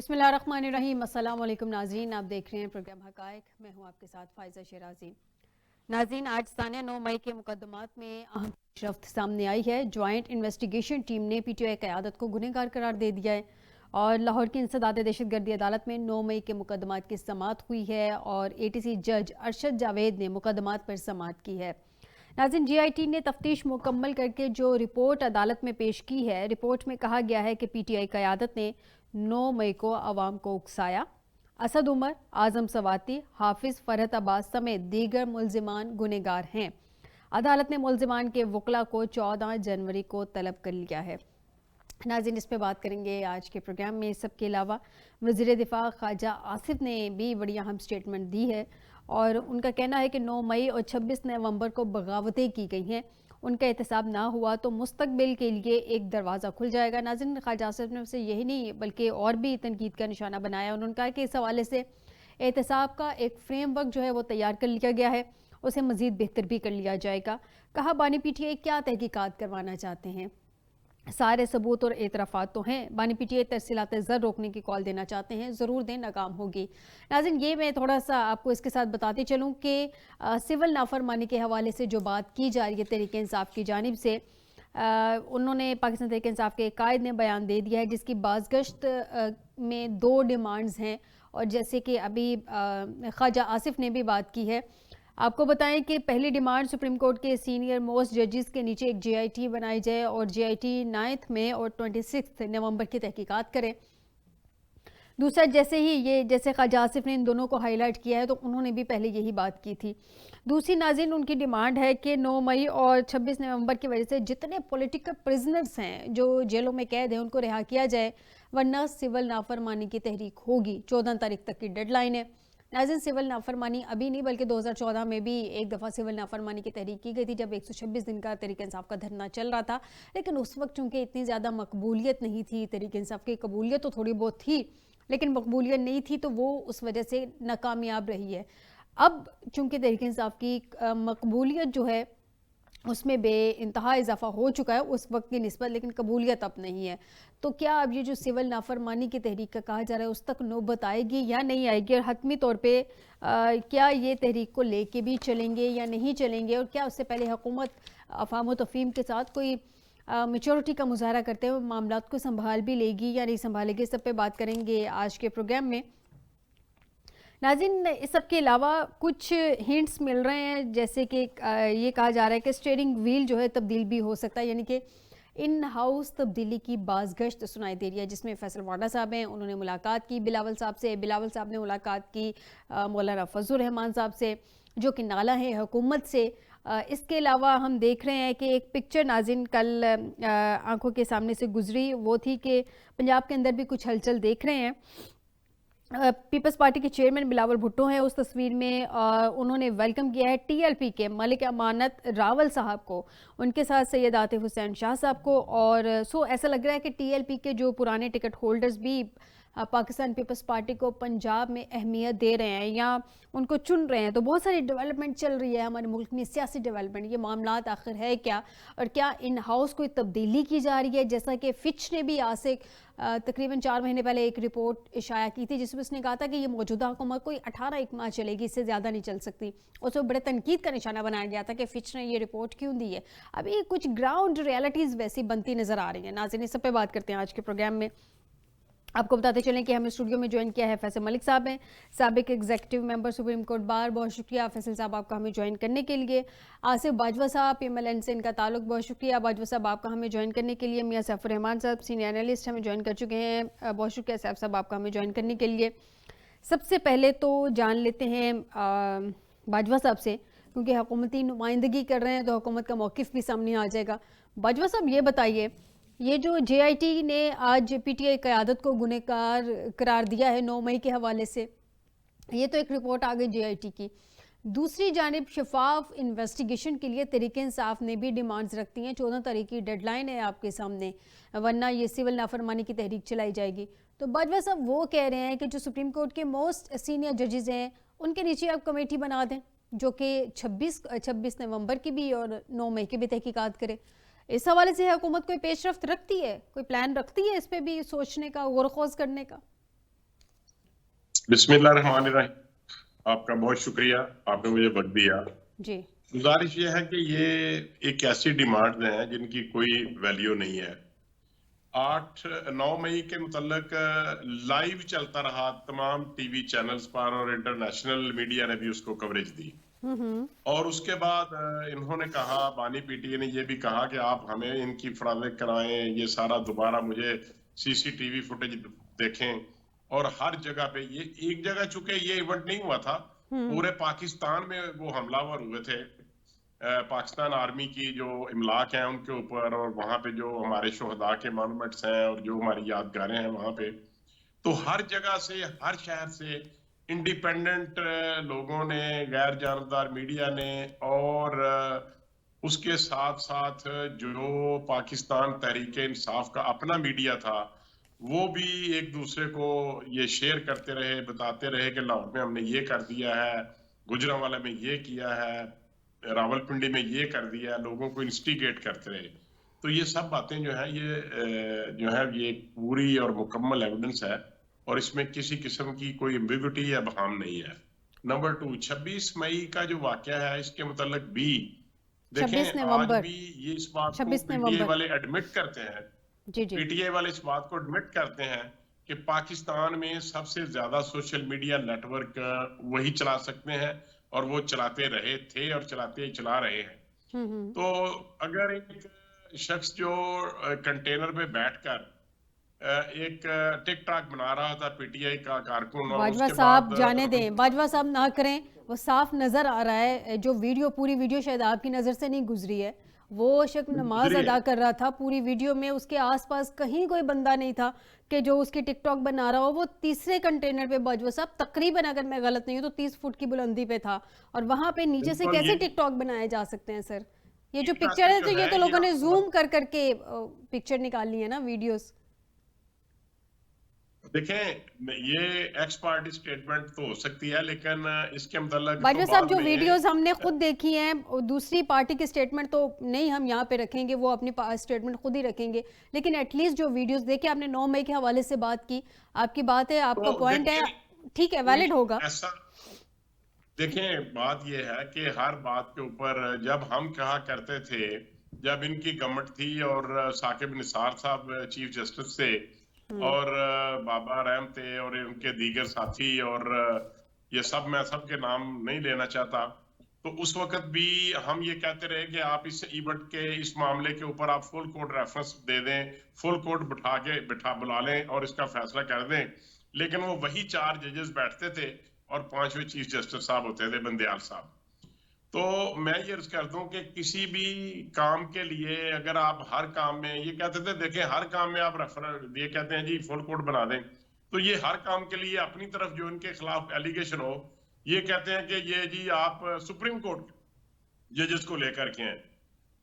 बिस्मिल्लाहिर्रहमानिर्रहीम। अस्सलाम वालेकुम नाज़रीन, आप देख रहे हैं प्रोग्राम हक़ाइक़। मैं हूं आपके साथ फ़ाइज़ा शेराज़ी। नाज़रीन, आज सानिया 9 मई के मुकदमात में अहम पेशरफ्त सामने आई है। जॉइंट इन्वेस्टिगेशन टीम ने PTI क़यादत को गुनहगार करार दे दिया है और लाहौर की इंसदाद दहशतगर्दी अदालत में 9 मई के मुकदमात की समाअत हुई है और ATC जज अरशद जावेद ने मुकदमात पर समाअत की है। नाज़रीन, GIT ने तफ्तीश मुकम्मल करके जो रिपोर्ट अदालत में पेश की है, रिपोर्ट में कहा गया है कि PTI क़यादत ने 9 मई को अवाम को उकसाया। असद उमर, आज़म सवाती, हाफिज़ फरहत अब्बास समेत दीगर मुल्ज़िमान गुनहगार हैं। अदालत ने मुल्ज़िमान के वकला को 14 जनवरी को तलब कर लिया है। नाज़रीन, इस पे बात करेंगे आज के प्रोग्राम में। सबके अलावा वज़ीर दिफ़ा ख्वाजा आसिफ ने भी बड़ी अहम स्टेटमेंट दी है और उनका कहना है कि 9 मई और 26 नवंबर को बगावतें की गई हैं। उनका एहतसाब ना हुआ तो मुस्तकबिल के लिए एक दरवाज़ा खुल जाएगा। नाज़रीन, ख्वाजा आसिफ ने उसे यही नहीं बल्कि और भी तनकीद का निशाना बनाया। उन्होंने कहा कि इस हवाले से एहतसाब का एक फ्रेमवर्क जो है वो तैयार कर लिया गया है, उसे मज़ीद बेहतर भी कर लिया जाएगा। कहा, बानी PTI क्या तहकीकात करवाना चाहते हैं, सारे सबूत और एतराफ़ात तो हैं। बानी PTI तरसीलात ज़र रोकने की कॉल देना चाहते हैं, ज़रूर दें, नाकाम होगी। नाज़रीन, ये मैं थोड़ा सा आपको इसके साथ बताती चलूँ कि सिविल नाफरमानी के हवाले से जो बात की जा रही है तहरीक इंसाफ की जानिब से, उन्होंने पाकिस्तान तहरीक इंसाफ के कायद ने बयान दे दिया है जिसकी बाज़गश्त में 2 डिमांड्स हैं और जैसे कि अभी ख्वाजा आसिफ ने भी बात की है। आपको बताएं कि पहली डिमांड सुप्रीम कोर्ट के सीनियर मोस्ट जजेस के नीचे एक GIT बनाई जाए और GIT 9 मई और 26 नवंबर की तहकीकात करें। दूसरा, जैसे ख्वाजा आसिफ ने इन दोनों को हाईलाइट किया है तो उन्होंने भी पहले यही बात की थी। दूसरी, नाज़रीन, उनकी डिमांड है कि 9 मई और 26 नवंबर की वजह से जितने पॉलिटिकल प्रिजनर्स हैं जो जेलों में कैद हैं उनको रिहा किया जाए, वरना सिविल नाफरमानी की तहरीक होगी। 14 तारीख तक की डेडलाइन है। नाज़रीन, सिविल नाफरमानी अभी नहीं बल्कि 2014 में भी एक दफ़ा सिविल नाफरमानी की तहरीक की गई थी जब 126 दिन का तहरीक इंसाफ का धरना चल रहा था। लेकिन उस वक्त चूँकि इतनी ज़्यादा मकबूलियत नहीं थी, तहरीक इंसाफ की कबूलियत तो थोड़ी बहुत थी लेकिन मकबूलियत नहीं थी, तो वो उस वजह से नाकामयाब रही है। अब चूँकि तहरीक इंसाफ की मकबूलियत जो है उसमें बेइंतहा इजाफा हो चुका है उस वक्त की निस्बत, लेकिन कबूलियत अब नहीं है। तो क्या अब ये जो सिविल नाफरमानी की तहरीक का कहा जा रहा है उस तक नौबत आएगी या नहीं आएगी, और हतमी तौर पे क्या ये तहरीक को लेके भी चलेंगे या नहीं चलेंगे, और क्या उससे पहले हुकूमत अफ़ाम तफ़हीम के साथ कोई मेच्योरिटी का मुजाहरा करते हुए मामलात को संभाल भी लेगी या नहीं संभालेगी, सब पे बात करेंगे आज के प्रोग्राम में। नाज़रीन, इस सब के अलावा कुछ हिंट्स मिल रहे हैं, जैसे कि ये कहा जा रहा है कि स्टीयरिंग व्हील जो है तब्दील भी हो सकता है, यानी कि इन हाउस तब्दीली की बाज़गश्त सुनाई दे रही है जिसमें फैसल वाडा साहब हैं, उन्होंने मुलाकात की बिलावल साहब से, बिलावल साहब ने मुलाकात की मौलाना फजल रहमान साहब से जो कि नाला है हुकूमत से। इसके अलावा हम देख रहे हैं कि एक पिक्चर नाज़रीन कल आंखों के सामने से गुजरी, वो थी कि पंजाब के अंदर भी कुछ हलचल देख रहे हैं। पीपल्स पार्टी के चेयरमैन बिलावल भुट्टो हैं उस तस्वीर में, उन्होंने वेलकम किया है TLP के मलिक अमानत रावल साहब को, उनके साथ सैयद आतिफ हुसैन शाह साहब को, और ऐसा लग रहा है कि TLP के जो पुराने टिकट होल्डर्स भी पाकिस्तान पीपल्स पार्टी को पंजाब में अहमियत दे रहे हैं या उनको चुन रहे हैं। तो बहुत सारी डेवलपमेंट चल रही है हमारे मुल्क में, सियासी डेवलपमेंट, ये मामलात आखिर है क्या, और क्या इन हाउस कोई तब्दीली की जा रही है, जैसा कि फिच ने भी आज से तकरीबन 4 महीने पहले एक रिपोर्ट इशाया की थी जिसमें उसने कहा था कि ये मौजूदा हुकूमत कोई 18 माह चलेगी, इससे ज़्यादा नहीं चल सकती। उसमें बड़े तनकीद का निशाना बनाया गया था कि फिच ने ये रिपोर्ट क्यों दी है। अभी कुछ ग्राउंड रियलिटीज़ वैसी बनती नज़र आ रही हैं। नाज़रीन, इस सब पे बात करते हैं आज के प्रोग्राम में। आपको बताते चलें कि हमें स्टूडियो में ज्वाइन किया है फैसल मलिक साहब हैं, साबिक executive member supreme court bar. बहुत शुक्रिया फैसल साहब आपका हमें ज्वाइन करने के लिए। आसिफ बाजवा साहब, PMLN से इनका ताल्लुक, बहुत शुक्रिया बाजवा साहब आपका हमें ज्वाइन करने के लिए। मियां सैफुर रहमान साहब सीनियर एनालिस्ट हमें ज्वाइन कर चुके हैं, बहुत शुक्रिया सैफ साहब आपका हमें ज्वाइन करने के लिए। सबसे पहले तो जान लेते हैं बाजवा साहब से, क्योंकि हुकूमती नुमाइंदगी कर रहे हैं तो हुकूमत का मौक़िफ़ भी सामने आ जाएगा। बाजवा साहब, ये बताइए, ये जो JIT ने आज PTI क़यादत को गुनहगार करार दिया है 9 मई के हवाले से, ये तो एक रिपोर्ट आ गई JIT की। दूसरी जानिब शफाफ इन्वेस्टिगेशन के लिए तहरीक इंसाफ ने भी डिमांड्स रखती हैं। 14 तारीख की डेडलाइन है आपके सामने, वरना ये सिविल नाफरमानी की तहरीक चलाई जाएगी। तो बाजवा साहब वो कह रहे हैं कि जो सुप्रीम कोर्ट के मोस्ट सीनियर जजेस हैं उनके नीचे आप कमेटी बना दें जो कि 26 नवंबर की भी और 9 मई की भी तहकीकात करे। इस हवाले से हुकूमत कोई पेशरफ्त रखती है, कोई प्लान रखती है इस पे भी सोचने का, गौर खोज करने का? बिस्मिल्लाहिर्रहमानिर्रहीम। आपका बहुत शुक्रिया, आपने मुझे वक्त दिया। जी। गुजारिश ये है कि ये एक ऐसी डिमांड है जिनकी कोई वैल्यू नहीं है। 8-9 मई के मुतल्लक लाइव चलता रहा तमाम टीवी चैनल्स पर और इंटरनेशनल मीडिया ने भी उसको कवरेज दी। और उसके बाद इन्होंने कहा, बानी पीटीए ने ये भी कहा कि आप हमें इनकी फराहमी कराएं, ये सारा दोबारा मुझे सीसीटीवी फुटेज देखें। और हर जगह पे ये एक जगह, चूंकि ये इवेंट नहीं हुआ था, पूरे पाकिस्तान में वो हमलावर हुए थे। पाकिस्तान आर्मी की जो इमलाक हैं उनके ऊपर, और वहां पे जो हमारे शोहदा के मॉन्यूमेंट्स हैं और जो हमारी यादगारें हैं वहां पे, तो हर जगह से, हर शहर से इंडिपेंडेंट लोगों ने, गैर जानबदार मीडिया ने, और उसके साथ साथ जो पाकिस्तान तहरीक इंसाफ का अपना मीडिया था, वो भी एक दूसरे को ये शेयर करते रहे, बताते रहे कि लाहौर में हमने ये कर दिया है, गुजरांवाला में ये किया है, रावलपिंडी में ये कर दिया, लोगों को इंस्टिगेट करते रहे। तो ये सब बातें जो है ये पूरी और मुकम्मल एविडेंस है, और इसमें किसी किस्म की कोई एम्बिग्युइटी या बहाम नहीं है। नंबर 2, 26 मई का जो वाकया है, इसके मुतल्लिक भी 26 देखें, आज नवंबर भी ये इस बात को 26 पीटीए नवंबर वाले एडमिट करते हैं, जी जी। पीटीए वाले इस बात को एडमिट करते हैं कि पाकिस्तान में सबसे ज्यादा सोशल मीडिया नेटवर्क वही चला सकते हैं, और वो चलाते रहे थे और चला रहे हैं। तो अगर एक शख्स जो कंटेनर पे बैठकर एक टिकटॉक बना रहा था, पीटीआई का कारकुन, और बाजवा उसके साहब बाद जाने दें, बाजवा साहब ना करें, वो साफ नजर आ रहा है जो वीडियो, पूरी वीडियो शायद आपकी नजर से नहीं गुजरी है। वो शख्स नमाज गुजरी है। अदा कर रहा था, पूरी वीडियो में उसके आसपास कहीं कोई बंदा नहीं था कि जो उसकी टिकटॉक बना रहा हो। वो तीसरे कंटेनर पे बाजवा साहब तकरीबन, अगर मैं गलत नहीं हूँ तो 30 फुट की बुलंदी पे था, और वहां पे नीचे से बिल्कुल, कैसे ये टिकटॉक बनाए जा सकते हैं सर? ये जो एक पिक्चर है, जो तो ये है तो ये लोगों ने आपको जूम कर करके पिक्चर निकाली है ना, वीडियोस। देखें, ये एक्स पार्टी स्टेटमेंट तो हो सकती है, लेकिन इसके मुतल्लिक तो बाजवा साहब, बाद जो में वीडियोस हमने खुद देखी हैं, दूसरी पार्टी की स्टेटमेंट तो नहीं हम यहाँ पे रखेंगे, वो अपनी स्टेटमेंट खुद ही रखेंगे, लेकिन एटलीस्ट जो वीडियोस देखे, आपने 9 मई के हवाले से बात की, आपकी बात है, आपका तो पॉइंट है, देखिए, ठीक है, कोई वैलिड होगा। ऐसा, देखें, बात यह है कि हर बात के ऊपर जब हम कहा करते थे, जब इनकी गवर्नमेंट थी और साकिब निसार साहब चीफ जस्टिस थे, और बाबा रहम थे और उनके दीगर साथी, और ये सब, मैं सबके नाम नहीं लेना चाहता, तो उस वक्त भी हम ये कहते रहे कि आप इस इवेंट के, इस मामले के ऊपर आप फुल कोर्ट रेफरेंस दे दें, फुल कोर्ट बिठा बुला लें और इसका फैसला कर दें। लेकिन वो वही 4 जजेस बैठते थे और 5वें चीफ जस्टिस साहब होते थे, बंदयाल साहब। तो मैं ये अर्ज कर दूं कि किसी भी काम के लिए, अगर आप हर काम में ये कहते थे, देखें, हर काम में आप रेफर ये कहते हैं जी फुल कोर्ट बना दें, तो ये हर काम के लिए अपनी तरफ जो इनके खिलाफ एलिगेशन हो, ये कहते हैं कि ये जी आप सुप्रीम कोर्ट जजेस को लेकर के हैं।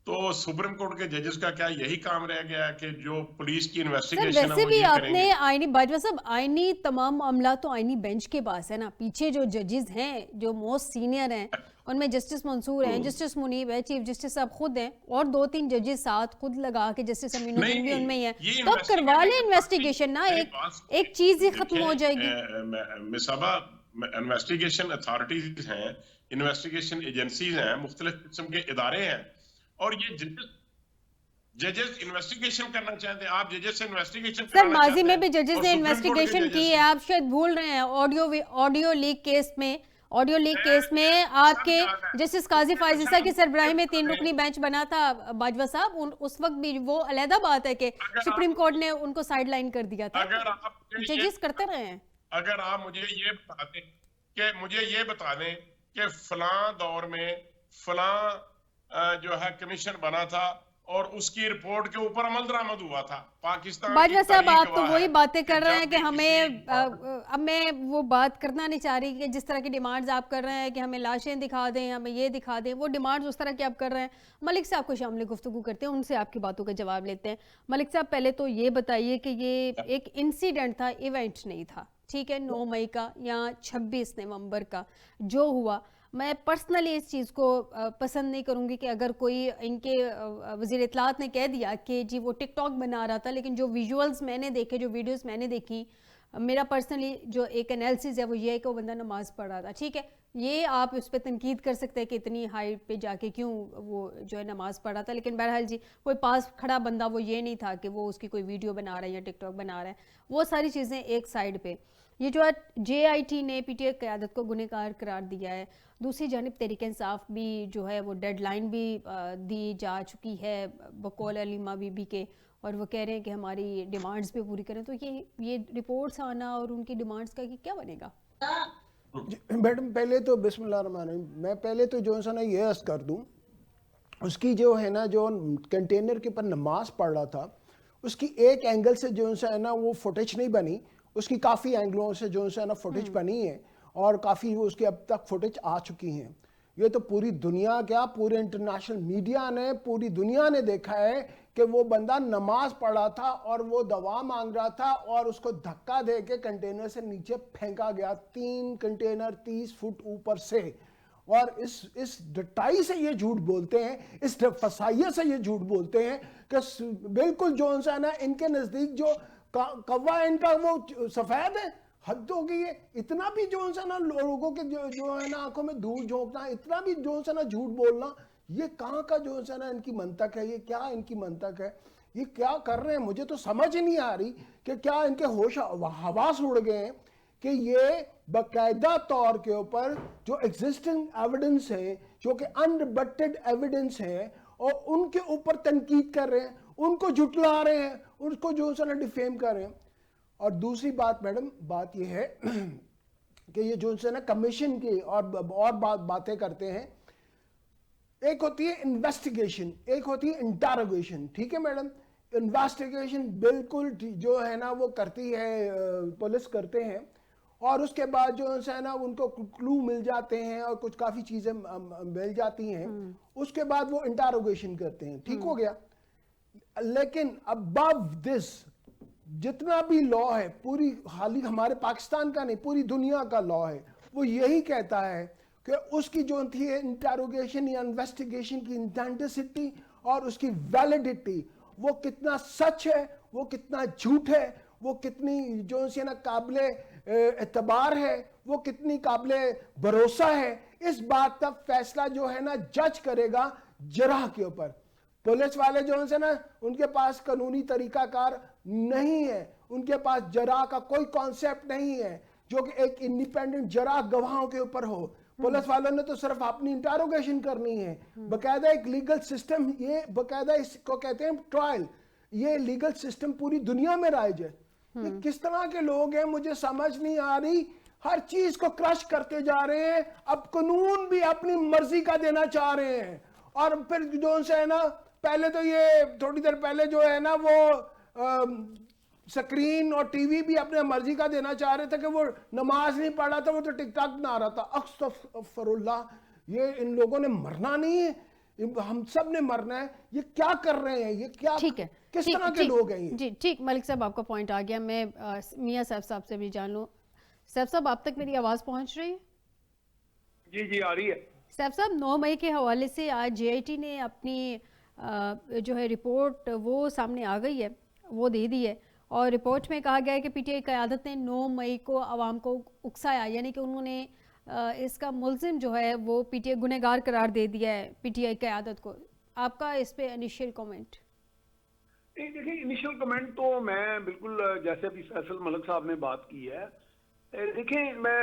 तो सुप्रीम कोर्ट के जजेस का क्या यही काम रह गया है कि जो पुलिस की सर इन्वेस्टिगेशन है वैसे वो भी ये आपने करेंगे? आईनी, बाजवा साहब, आईनी तमाम मामला तो आईनी बेंच के पास है ना, पीछे जो जजेस हैं, जो मोस्ट सीनियर हैं, उनमें जस्टिस मंसूर हैं, जस्टिस मुनीब है, चीफ जस्टिस साहब खुद हैं, और 2-3 जजेस साथ खुद लगा के, जस्टिस अमीनुद्दीन भी उनमें ही है, ये तो अब करवा ले इन्वेस्टिगेटिंग इन्वेस्टिगेशन ना, मेरी एक बात एक चीज ही खत्म हो देखें, जाएगी। मिसाबा, इन्वेस्टिगेशन अथॉरिटीज हैं, इन्वेस्टिगेशन एजेंसीज हैं, मुख्तलिफ किस्म के इदारे हैं, और ये जजेस इन्वेस्टिगेशन करना चाहते हैं। आप जजेस से इन्वेस्टिगेशन सर कराना माजी चाहते में हैं, भी जजेस और ने सुप्रीम कोर्ट के इन्वेस्टिगेशन की जजेस है, आप शायद भूल रहे हैं। ऑडियो लीक केस में, ऑडियो लीक केस में आपके जस्टिस काजी फायजीसा की सरबराही में 3 रुकनी बेंच बना था बाजवा साहब, उस वक्त भी वो अलहदा बात है कि सुप्रीम कोर्ट ने उनको साइड लाइन कर दिया था। अगर आप जजेस करते रहे हैं। अगर आप मुझे ये बता दें कि फलां दौर में फलां जो है कमीशन बना था और उसकी रिपोर्ट के ऊपर अमल दरामद हुआ था। पाकिस्तान बाजवा साहब, आप तो गवाह वही है बातें कर रहे हैं कि जब भी हमें किसी अब मैं वो बात करना नहीं चाह रही कि जिस तरह की डिमांड्स आप कर रहे हैं कि हमें लाशें दिखा दें, हमें ये दिखा दें, वो डिमांड्स उस तरह की आप कर रहे हैं। मलिक साहब को शामिल गुफ्तगू करते हैं, उनसे आपकी बातों का जवाब लेते हैं। मलिक साहब, पहले तो ये बताइए कि ये एक इंसिडेंट था, इवेंट नहीं था, ठीक है, 9 मई का या 26 नवंबर का जो हुआ। मैं पर्सनली इस चीज़ को पसंद नहीं करूँगी कि अगर कोई इनके वज़ीर इत्तलात ने कह दिया कि जी वो टिकटॉक बना रहा था, लेकिन जो विजुअल्स मैंने देखे, जो वीडियोस मैंने देखी, मेरा पर्सनली जो एक एनालिसिस है वो ये है कि वो बंदा नमाज पढ़ रहा था, ठीक है, ये आप उस पर तनकीद कर सकते हैं कि इतनी हाइट पे जाके क्यों वो जो है नमाज पढ़ रहा था, लेकिन बहरहाल जी कोई पास खड़ा बंदा वो ये नहीं था कि वो उसकी कोई वीडियो बना रहा है या टिकटॉक बना रहा है, वो सारी चीज़ें एक साइड पे। ये जो है JIT ने PTI क़यादत को गुनहगार करार दिया है, दूसरी जानिब तहरीक इंसाफ भी जो है वो डेडलाइन भी दी जा चुकी है बकौल अलीमा बीबी के, और वो कह रहे हैं कि हमारी डिमांड्स भी पूरी करें, तो ये रिपोर्ट्स आना और उनकी डिमांड्स का कि क्या बनेगा? मैडम पहले तो बिस्मिल्लाहिर्रहमानिर्रहीम, मैं पहले तो जो है ना ये अर्ज़ कर दूं, उसकी जो है ना जो कंटेनर के ऊपर नमाज पढ़ रहा था, उसकी एक एंगल से जो है ना वो फुटेज नहीं बनी, उसकी काफ़ी एंगलों से जो है ना फुटेज बनी है और काफ़ी उसकी अब तक फुटेज आ चुकी हैं। ये तो पूरी दुनिया, क्या पूरे इंटरनेशनल मीडिया ने, पूरी दुनिया ने देखा है कि वो बंदा नमाज पढ़ रहा था और वो दवा मांग रहा था और उसको धक्का दे के कंटेनर से नीचे फेंका गया, 3 कंटेनर 30 फुट ऊपर से। और इस डटाई से ये झूठ बोलते हैं, इस फसाइयत से ये झूठ बोलते हैं कि बिल्कुल जो है ना इनके नज़दीक जो कौवा इनका वो सफ़ेद है। हद हो गई है, इतना भी जो है ना लोगों के जो है ना आंखों में धूल झोंकना, इतना भी जो है ना झूठ बोलना, ये कहाँ का जो है ना इनकी मंतक है, ये क्या इनकी मंतक है, ये क्या कर रहे हैं? मुझे तो समझ ही नहीं आ रही कि क्या इनके होश हवास उड़ गए हैं कि ये बाकायदा तौर के ऊपर जो एग्जिस्टिंग एविडेंस है, जो कि अनरिबटेड एविडेंस है, और उनके ऊपर तनकीद कर रहे हैं, उनको झुटला रहे हैं, उनको जो है ना डिफेम कर रहे हैं। और दूसरी बात मैडम, बात यह है कि ये जो है ना कमीशन की और बातें करते हैं, एक होती है इन्वेस्टिगेशन, एक होती है इंटरोगेशन, ठीक है मैडम। इन्वेस्टिगेशन बिल्कुल जो है ना वो करती है पुलिस करते हैं, और उसके बाद जो है ना उनको क्लू मिल जाते हैं और कुछ काफ़ी चीज़ें मिल जाती हैं, उसके बाद वो इंटरोगेशन करते हैं, ठीक हो गया। लेकिन अबव दिस जितना भी लॉ है, पूरी हाली हमारे पाकिस्तान का नहीं पूरी दुनिया का लॉ है, वो यही कहता है कि उसकी जो थी इंटरोगेशन या इन्वेस्टिगेशन की इंटेंसिटी और उसकी वैलिडिटी, वो कितना सच है, वो कितना झूठ है, वो कितनी जो है ना काबिले एतबार है, वो कितनी काबिले भरोसा है, इस बात का फैसला जो है ना जज करेगा जराह के ऊपर। पुलिस वाले जो है ना उनके पास कानूनी तरीकाकार नहीं है, उनके पास जराह का कोई कॉन्सेप्ट नहीं है जो कि एक इंडिपेंडेंट जराह गवाहों के ऊपर हो। पुलिस वालों ने तो सिर्फ अपनी इंटरोगेशन करनी है, बकायदा एक लीगल सिस्टम, ये बकायदा इसको कहते हैं ट्रायल, ये लीगल सिस्टम पूरी दुनिया में राइज है। ये किस तरह के लोग हैं मुझे समझ नहीं आ रही, हर चीज को क्रश करते जा रहे हैं, अब कानून भी अपनी मर्जी का देना चाह रहे हैं। और फिर जो है ना पहले तो ये थोड़ी देर पहले जो है ना वो स्क्रीन और टीवी भी अपने मर्जी का देना चाह रहे थे कि वो नमाज नहीं पढ़ रहा था, वो तो टिकटॉक बना रहा था। अस्तगफिरुल्लाह, ये इन लोगों ने मरना नहीं है, हम सब ने मरना है। ये क्या कर रहे हैं, ये क्या, ठीक है, किस तरह के लोग हैं ये? जी ठीक, मलिक साहब आपका पॉइंट आ गया। मैं मियां सैफ साहब से भी जान लूं। सैफ साहब, आप तक मेरी आवाज पहुंच रही है? जी जी आ रही है। सैफ साहब, 9 मई के हवाले से आज JIT ने अपनी जो है रिपोर्ट वो सामने आ गई है, वो दे दी है, और रिपोर्ट में कहा गया है कि PTI क़यादत ने 9 मई को आवाम को उकसाया, यानी कि उन्होंने इसका मुल्जिम जो है वो PTI गुनहगार करार दे दिया है PTI क़यादत को। आपका इस पे इनिशियल कमेंट? देखिए, इनिशियल कमेंट तो मैं बिल्कुल जैसे अभी फैसल मलिक साहब ने बात की है, देखें मैं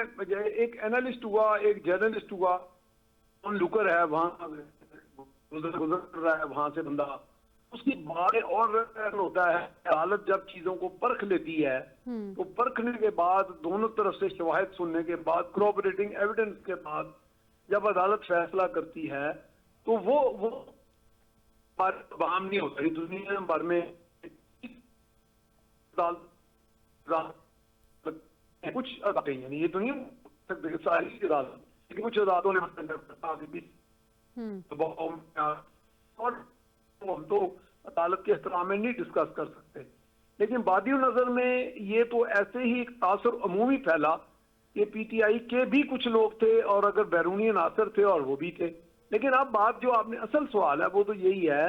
एक एनालिस्ट हुआ, एक जर्नलिस्ट हुआ, ऑन लुकर है, वहाँ गुजर रहा है वहां से बंदा, उसकी बात और होता है। अदालत जब चीजों को परख लेती है तो परखने के बाद, दोनों तरफ से शवाहिद सुनने के बाद, कोऑपरेटिंग एविडेंस के बाद जब अदालत फैसला करती है तो वो आम नहीं होता। दुनिया भर में कुछ अदालतें, यानी ये दुनिया सारी अदालत, कुछ अदालतों ने और हम तो अदालत के एहतराम में नहीं डिस्कस कर सकते, लेकिन बादियों नजर में ये तो ऐसे ही एक तासुर अमूमी फैला कि PTI के भी कुछ लोग थे और अगर बैरूनी अनासर थे और वो भी थे। लेकिन अब बात जो आपने असल सवाल है वो तो यही है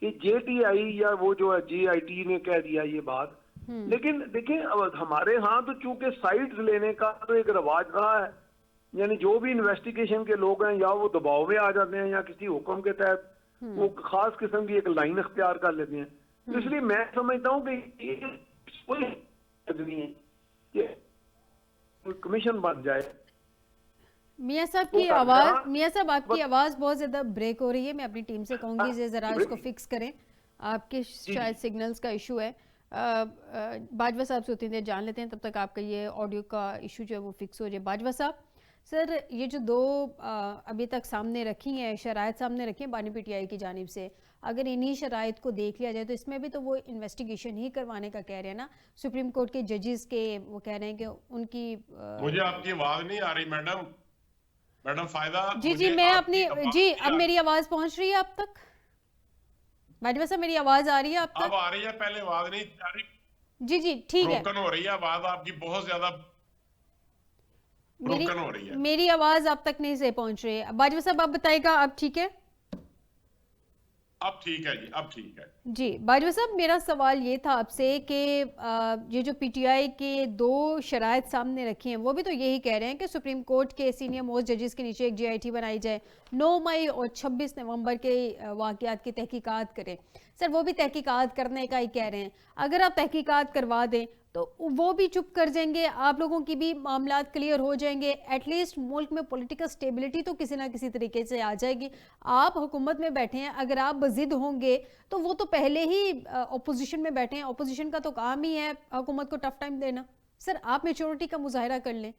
कि JTI या वो जो है JIT ने कह दिया ये बात, लेकिन देखिए अब हमारे यहाँ तो चूंकि साइड्स लेने का तो एक रवाज रहा है, यानी जो भी इन्वेस्टिगेशन के लोग हैं या वो दबाव में आ जाते हैं या किसी हुक्म के तहत वो खास किस्म की एक लाइन अख्तियार कर लेते हैं। तो इसलिए मैं समझता हूँ कि ये कोई नहीं है कि कोई कमीशन बन जाए। मियां साहब वो की कर आवाज, रहा- मियां साहब आपकी आवाज बहुत ज्यादा ब्रेक हो रही है। मैं अपनी टीम से कहूंगी कि जरा इसको फिक्स करें, आपके शायद सिग्नल्स का इशू है। बाजवा साहब से उतनी देर जान लेते हैं, तब तक आपका ये ऑडियो का इशू जो है वो फिक्स हो जाए। बाजवा साहब, सर ये जो दो अभी तक सामने रखी हैं शराइत सामने रखी हैं बानी पीटीआई की जानिब से, अगर इन्हीं शराइत को देख लिया जाए तो इसमें भी तो वो इन्वेस्टिगेशन ही करवाने का कह रहे हैं ना, सुप्रीम कोर्ट के जजेस के, वो कह रहे हैं कि उनकी मुझे आपकी आवाज नहीं आ रही मैडम। मैडम फायदा जी मुझे मैं आपकी अपनी आवाज जी नहीं अब आ मेरी आवाज पहुंच रही है आप तक? बाजवा साहब मेरी आवाज आ रही है आप अब तक? आ रही है, पहले आवाज नहीं आ रही, जी जी ठीक है, ब्रोकन हो रही है आवाज आपकी, बहुत ज्यादा मेरी ब्रोकन हो रही है। मेरी आवाज आप तक नहीं से पहुंच रही है। बाजवा साहब आप बताइएगा, अब ठीक है? अब ठीक है जी, अब ठीक है। जी बाजवा साहब, मेरा सवाल ये था आपसे कि ये जो पीटीआई के दो शराइत सामने रखी हैं वो भी तो यही कह रहे हैं कि सुप्रीम कोर्ट के सीनियर मोस्ट जजेस के नीचे एक जीआईटी बनाई जाए, 9 मई और 26 नवंबर के वाकयात की तहकीकात करें। सर वो भी तहकीकात करने का ही कह रहे हैं, अगर आप तहकीकात करवा दें तो वो भी चुप कर जाएंगे, आप लोगों की भी मामलात क्लियर हो जाएंगे, एटलीस्ट मुल्क में पॉलिटिकल स्टेबिलिटी तो किसी ना किसी तरीके से आ जाएगी। आप हुकूमत में बैठे हैं, अगर आप बजिद होंगे तो वो तो पहले ही अपोजिशन में बैठे हैं, अपोजिशन का तो काम ही है हुकूमत को टफ टाइम देना। सर आप मेच्योरिटी का मुजाहरा कर लें।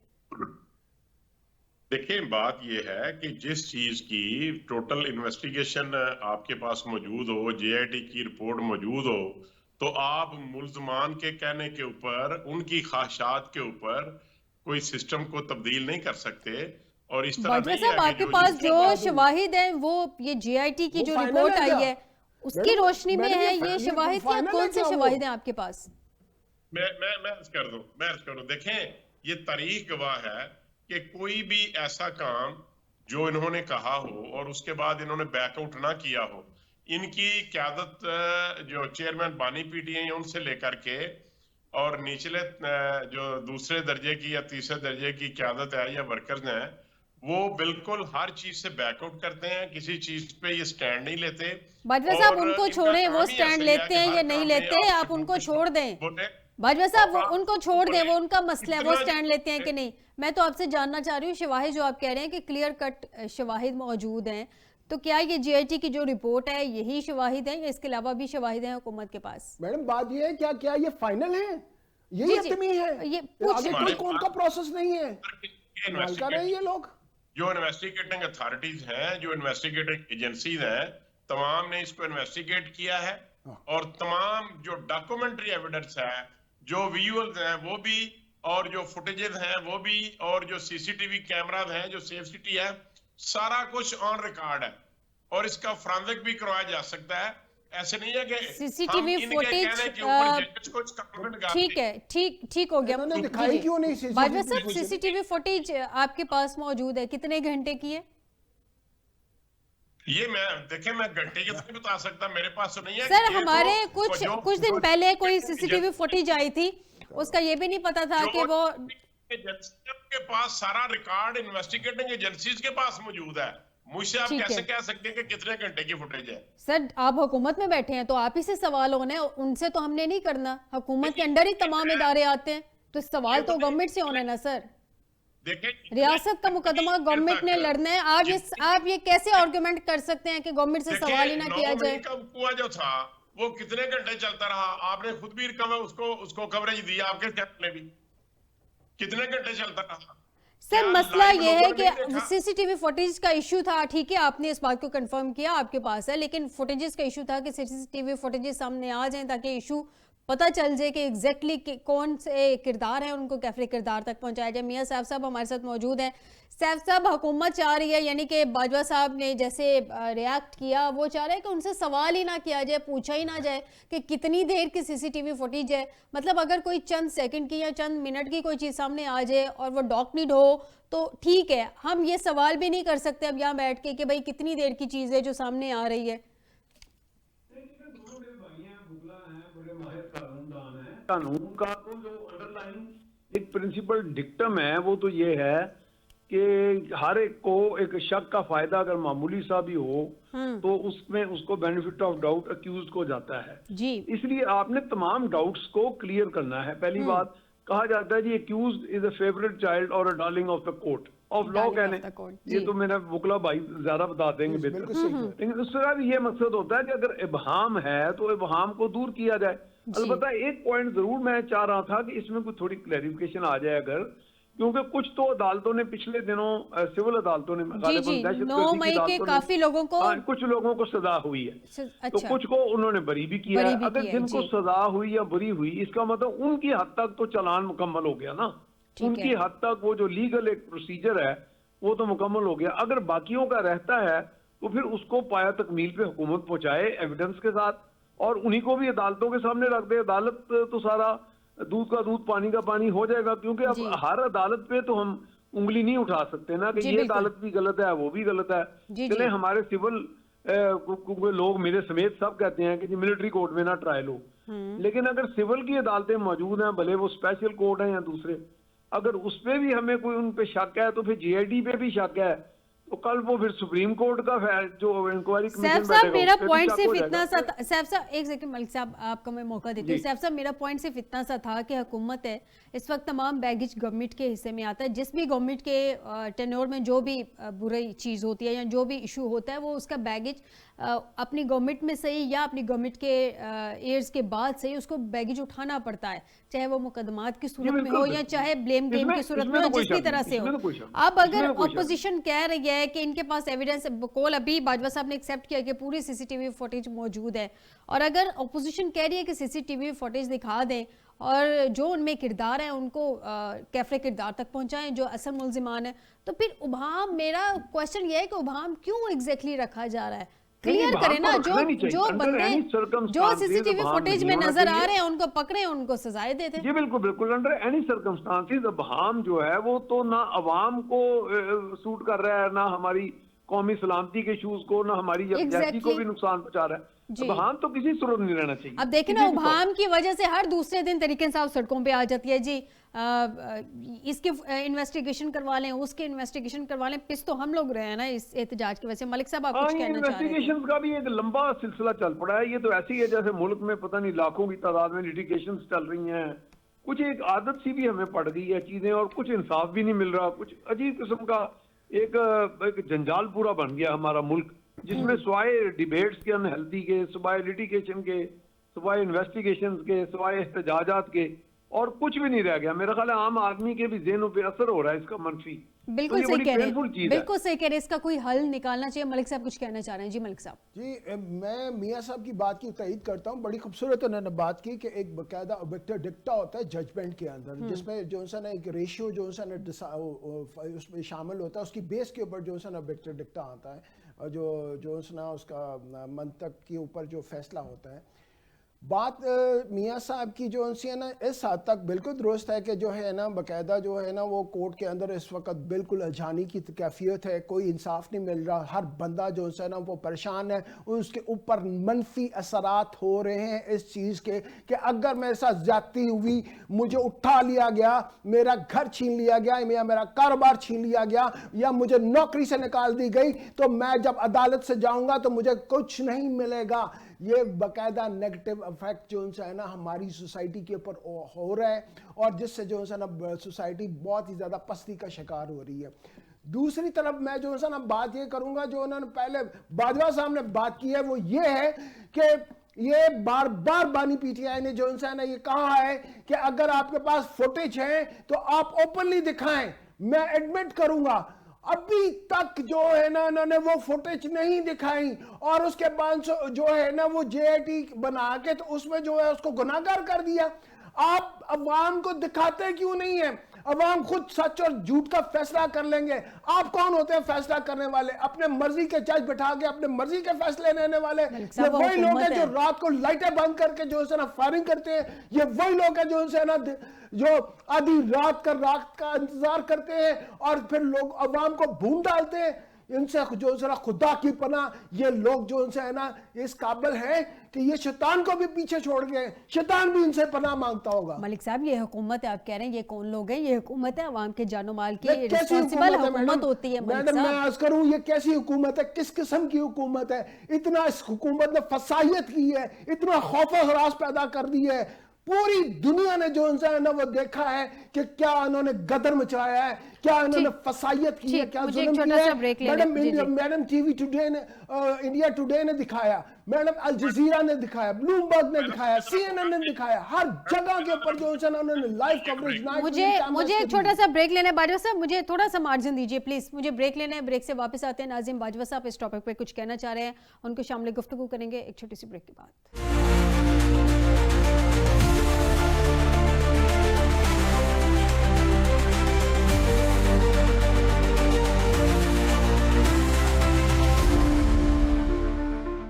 देखिए बात यह है कि जिस चीज की टोटल इन्वेस्टिगेशन आपके पास मौजूद हो, जेआईटी की रिपोर्ट मौजूद हो, तो आप मुल्जमान के कहने के ऊपर, उनकी ख्वाहिशात के ऊपर कोई सिस्टम को तब्दील नहीं कर सकते। और इस तरह बाजवा नहीं साहब है आपके कि पास जिसके जो बाद शवाहिद हैं वो ये जीआईटी की वो जो फाइनल रिपोर्ट है आई क्या? है उसकी मैडम, रोशनी में मैडम, है ये ये शवाहिद, या फाइनल है कौन से क्या वो? शवाहिद हैं आपके पास? मैं अर्ज कर दूं, देखें ये तारीख गवाह है कि कोई भी ऐसा काम जो इन्होंने कहा हो और उसके बाद इन्होंने बैकआउट ना किया हो, इनकी क़यादत जो चेयरमैन बानी पीटीआई है उनसे लेकर के और निचले जो दूसरे दर्जे की या तीसरे दर्जे की क़यादत है या वर्कर्स हैं, वो बिल्कुल हर चीज से बैकआउट करते हैं, किसी चीज पे ये स्टैंड नहीं लेते। बाजवा साहब और उनको इनका छोड़ें, काम वो ही स्टैंड ऐसा ही है लेते कि हैं हर या काम नहीं में लेते, आप आपसे उनको कुछ छोड़ दें। बोले। बाजवा साहब आप उनको छोड़ दें, वो उनका बोले, मसला है, वो इतना- स्टैंड लेते हैं कि नहीं। मैं तो आपसे जानना चाह रही हूँ शवाहिद जो आप कह रहे हैं कि क्लियर कट शवाहिद मौजूद हैं, तो क्या ये जीआईटी की जो रिपोर्ट है यही शवाहिद है या इसके अलावा भी शवाहिद हैं हुकूमत के पास? मैडम बात ये है क्या ये फाइनल है, जी, यही जी, हतमी है, ये पूछ आगे रहे कोई उनका प्रोसेस नहीं है, ये कमाल कर रहे हैं ये लोग। जो इन्वेस्टिगेटिंग अथॉरिटीज हैं, जो इन्वेस्टिगेटिंग एजेंसीज हैं, तमाम ने इसको इन्वेस्टिगेट किया है और तमाम जो डॉक्यूमेंट्री एविडेंस है, जो विजुअल्स हैं वो भी, और जो फुटेजेस हैं वो भी, और जो सीसीटीवी कैमराज हैं, जो सेफ सिटी है, सारा कुछ ऑन रिकॉर्ड है और इसका फ्रांसिक भी करवाया जा सकता है। ऐसे नहीं है कि सीसीटीवी हम इनके फुटेज कहने के ऊपर जजेस को कमेंट लगा ठीक है, ठीक हो गया। इन्होंने जी, दिखाई जी। क्यों नहीं बाजवा CCTV साहब फुटेज? सीसीटीवी फुटेज आपके पास मौजूद है, कितने घंटे की है? ये मैं घंटे के नहीं बता सकता, मेरे पास तो नहीं है। सर कि ये हमारे तो कुछ दिन पहले कोई सीसीटीवी फुटेज आई थी, उसका ये भी नहीं पता था कि वो एजेंसियों के पास सारा रिकॉर्ड इन्वेस्टिगेटिंग एजेंसीज के पास मौजूद है। मुझसे आप ठीक कैसे है। कह सकते हैं कि कितने घंटे की फुटेज है? सर आप हुकूमत में बैठे हैं तो आप ही से सवाल होने, उनसे तो हमने नहीं करना, हुकूमत के अंडर ही तमाम इदारे आते हैं, तो सवाल तो गवर्नमेंट से होना है ना सर। देखें रियासत का मुकदमा गवर्नमेंट ने लड़ना है, आप ये कैसे आर्गुमेंट कर सकते हैं कि गवर्नमेंट से सवाल ही ना किया जाए? का कुआं जो था वो कितने घंटे चलता रहा? आपने खुद भी उसको कवरेज दी, आपके चैनल ने भी कितने घंटे चलता रहा? सर क्या मसला लाइव ये है लोगों ने नहीं कि देखा? सीसीटीवी फुटेज का इशू था, ठीक है आपने इस बात को कंफर्म किया आपके पास है, लेकिन फुटेजेस का इशू था कि सीसीटीवी फुटेजेस सामने आ जाएं ताकि इशू पता चल जाए कि एग्जैक्टली कौन से किरदार हैं, उनको कैफरे किरदार तक पहुंचाया जाए। मियां साहब हमारे साथ मौजूद हैं। साहब हुकूमत चाह रही है, यानी कि बाजवा साहब ने जैसे रिएक्ट किया, वो चाह रहे हैं कि उनसे सवाल ही ना किया जाए, पूछा ही ना जाए कि कितनी देर की सीसीटीवी फुटेज है। मतलब अगर कोई चंद सेकंड की या चंद मिनट की कोई चीज़ सामने आ जाए और वो डॉक्यूमेंट हो तो ठीक है, हम ये सवाल भी नहीं कर सकते अब यहाँ बैठ के कि भाई कितनी देर की चीज़ है जो सामने आ रही है। कानून का तो जो अंडरलाइन एक प्रिंसिपल डिक्टम है वो तो ये है कि हर एक को एक शक का फायदा अगर मामूली सा भी हो तो उसमें उसको बेनिफिट ऑफ डाउट अक्यूज को जाता है जी। इसलिए आपने तमाम डाउट्स को क्लियर करना है। पहली बात कहा जाता है जी accused is a favourite child और a darling of the court of law कहने ये तो मेरा वकला भाई ज्यादा बता देंगे बेहतर, लेकिन उसका भी ये मकसद होता है कि अगर इबहाम है तो इबहाम को दूर किया जाए। अलबत्ता एक पॉइंट जरूर मैं चाह रहा था कि इसमें कुछ थोड़ी क्लैरिफिकेशन आ जाए अगर, क्योंकि कुछ तो अदालतों ने पिछले दिनों सिविल अदालतों ने 9 मई के काफी लोगों को कुछ लोगों को सजा हुई है अच्छा। तो कुछ को उन्होंने बरी भी किया है। अगर जिनको सजा हुई या बरी हुई इसका मतलब उनकी हद तक तो चालान मुकम्मल हो गया ना, उनकी हद तक वो जो लीगल एक प्रोसीजर है वो तो मुकम्मल हो गया। अगर बाकियों का रहता है तो फिर उसको पाया तकमील पे हुकूमत पहुंचाए एविडेंस के साथ और उन्हीं को भी अदालतों के सामने रख दे। अदालत तो सारा दूध का दूध पानी का पानी हो जाएगा, क्योंकि अब हर अदालत पे तो हम उंगली नहीं उठा सकते ना कि ये अदालत भी गलत है वो भी गलत है। चले हमारे सिविल लोग मेरे समेत सब कहते हैं कि जी मिलिट्री कोर्ट में ना ट्रायल हो, लेकिन अगर सिविल की अदालतें मौजूद हैं भले वो स्पेशल कोर्ट है या दूसरे, अगर उस पे भी हमें कोई उन पे शक है तो फिर जीआईडी पे भी शक है तो कल वो फिर सुप्रीम कोर्ट का जो इंक्वायरी कमीशन साहब मेरा पॉइंट सिर्फ इतना सा था। साहब एक सेकंड मलिक साहब आपको मैं मौका देती हूँ। साहब मेरा पॉइंट सिर्फ इतना सा था कि हुकूमत है इस वक्त तमाम बैगेज गवर्नमेंट के हिस्से में आता है। जिस भी गवर्नमेंट के टेन्योर में जो भी बुरी चीज़ होती है या जो भी इशू होता है वो उसका बैगेज अपनी गवर्नमेंट में सही या अपनी गवर्नमेंट के एयर्स के बाद सही उसको बैगेज उठाना पड़ता है, चाहे वो मुकदमात की सूरत में हो या चाहे ब्लेम गेम की सूरत में हो, जिस भी तरह से हो। अब अगर ऑपोजिशन कह रही है कि इनके पास एविडेंस, कॉल अभी बाजवा साहब ने एक्सेप्ट किया कि पूरी सीसीटीवी फुटेज मौजूद है, और अगर ऑपोजिशन कह रही है कि सीसीटीवी फुटेज दिखा दें और जो उनमें किरदार है उनको कैफरे किरदार तक पहुंचाएं जो असल मुल्जिमान है, तो फिर उभाम, मेरा क्वेश्चन ये है कि उभाम क्यों एग्जैक्टली रखा जा रहा है? क्लियर करें ना, जो बंदे जो सीसीटीवी फुटेज में नजर आ रहे हैं उनको पकड़े, उनको सजाएं देते हैं। जी बिल्कुल बिल्कुल, अंडर एनी सर्कमस्टांसेस अबहाम जो है वो तो ना अवाम को सूट कर रहा है, ना हमारी कौमी सलामती के इशूज को, ना हमारी यकजहती को भी नुकसान पहुंचा रहा है। अबहाम तो किसी सूरत नहीं रहना चाहिए। अब देखें ना, अबहाम की वजह से हर दूसरे दिन तरीके साहब सड़कों पे आ जाती है जी, इसके इन्वेस्टिगेशन करवा लें, उसके इन्वेस्टिगेशन करवा लें। पिस तो हम लोग रहे हैं ना इस एहतजाज की वजह से। मलिक साहब आप कुछ कहना चाह रहे हैं? इन्वेस्टिगेशन का भी एक लंबा सिलसिला चल पड़ा है। ये तो ऐसी है जैसे मुल्क में पता नहीं लाखों की तादाद में लिटिगेशन चल रही हैं। कुछ एक आदत सी भी हमें पड़ गई है चीजें, और कुछ इंसाफ भी नहीं मिल रहा। कुछ अजीब किस्म का एक जंजाल पूरा बन गया हमारा मुल्क, जिसमें सिवाय डिबेट्स के, अनहेल्दी के, सिवाय लिटिगेशन के, सिवाय इन्वेस्टिगेशन के, सिवाय एहतजाजात के और कुछ भी नहीं रह गया। मेरा ख्याल है आम आदमी के भी ज़हनों पे असर हो रहा है इसका मनफी। बिल्कुल सही कह रहे हैं, बिल्कुल सही कह रहे हैं। इसका कोई हल निकालना चाहिए। मलिक साहब कुछ कहना चाह रहे हैं? जी मलिक साहब। जी, मैं मियाँ साहब की बात की तईद करता हूँ। बड़ी खूबसूरत उन्होंने बात की कि एक बाकायदा ऑब्जेक्टिव डिक्टा होता है जजमेंट के अंदर, जिसमें जो सा एक रेशियो जो सा उसमें शामिल होता है, उसकी बेस के ऊपर जो सा ऑब्जेक्टिव डिक्टा आता है, और जो सा उसका मंतक के ऊपर जो फैसला होता है। बात मियाँ साहब की जो है ना इस हद तक बिल्कुल दुरुस्त है कि जो है ना बाकायदा जो है ना वो कोर्ट के अंदर इस वक्त बिल्कुल अजानी की कैफियत है, कोई इंसाफ नहीं मिल रहा। हर बंदा जो है ना वो परेशान है, उसके ऊपर मनफी असरात हो रहे हैं इस चीज़ के कि अगर मेरे साथ ज्यादती हुई, मुझे उठा लिया गया, मेरा घर छीन लिया गया या मेरा कारोबार छीन लिया गया या मुझे नौकरी से निकाल दी गई, तो मैं जब अदालत से जाऊंगा तो मुझे कुछ नहीं मिलेगा। ये बाकायदा नेगेटिव इफेक्ट जो है ना हमारी सोसाइटी के ऊपर हो रहा है, और जिससे जो है ना सोसाइटी बहुत ही ज़्यादा पस्ती का शिकार हो रही है। दूसरी तरफ मैं जो है ना बात ये करूंगा, जो उन्होंने पहले बाजवा साहब ने बात की है, वो ये है कि ये बार बार बानी पीटीआई ने जो है ना ये कहा है कि अगर आपके पास फुटेज है तो आप ओपनली दिखाएं। मैं एडमिट करूंगा अभी तक जो है ना इन्होंने वो फुटेज नहीं दिखाई, और उसके बाद जो है ना वो जेआईटी बना के तो उसमें जो है उसको गुनाहगार कर दिया। आप अवाम को दिखाते क्यों नहीं है? अवाम खुद सच और झूठ का फैसला कर लेंगे। आप कौन होते हैं फैसला करने वाले? अपने मर्जी के जज बिठा के अपने मर्जी के फैसले लेने वाले ये वही लोग हैं जो रात को लाइटें बंद करके जो है ना फायरिंग करते हैं। ये वही लोग हैं जो है ना जो आधी रात का इंतजार करते हैं और फिर लोग अवाम को भून डालते हैं। इनसे जो जरा खुदा की पनाह ये लोग जो उनसे है ना इस काबिल है कि ये शैतान को भी पीछे छोड़ गए, शैतान भी इनसे पनाह मांगता होगा। मलिक साहब ये हुकूमत है, आप कह रहे हैं ये कौन लोग हैं? ये हुकूमत है अवाम के जानो माल की ये कैसी रिस्पांसिबल हुकूमत है हुकूमत होती है। मलिक मैडम मैं साहब अर्ज करूं ये कैसी हुकूमत है, किस किस्म की हुकूमत है? इतना इस हुकूमत ने फसाहियत की है, इतना खौफ और हरास पैदा कर दी है। पूरी दुनिया ने जो उनसे है ना वो देखा है कि क्या उन्होंने गदर मचाया है, क्या उन्होंने फसाहियत की है, क्या मुझे एक जुल्म छोटा किया सा है। ब्रेक लेने मैडम टीवी टुडे ने इंडिया टुडे ने दिखाया, मैडम अल जजीरा ने दिखाया, ब्लूमबर्ग ने दिखाया, CNN ने दिखाया, हर जगह के ऊपर जो है ना उन्होंने लाइव कवरेज। मुझे एक छोटा सा ब्रेक लेना है। बाजवा साहब मुझे थोड़ा सा मार्जिन दीजिए प्लीज, मुझे ब्रेक लेना है। ब्रेक से वापस आते हैं। नाज़िम बाजवा साहब इस टॉपिक पे कुछ कहना चाह रहे हैं, उनको शामिल गुफ्तगू करेंगे एक छोटी सी ब्रेक के बाद।